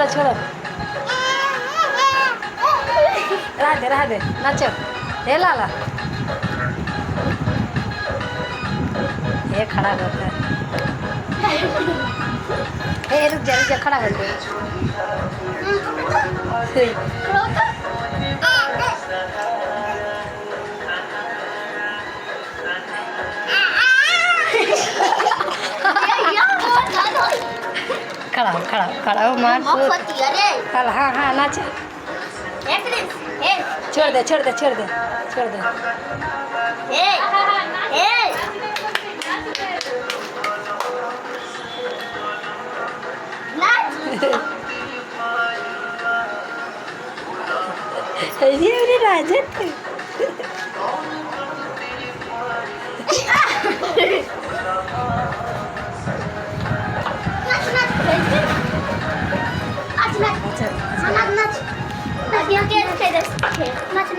छोड़ो छोड़ो राधे नाचो हे लाला ये खड़ा करता है रुक जा खड़ा कर दे खड़ा हो मार हाँ नाच छोड़ दे ये राजत नाचा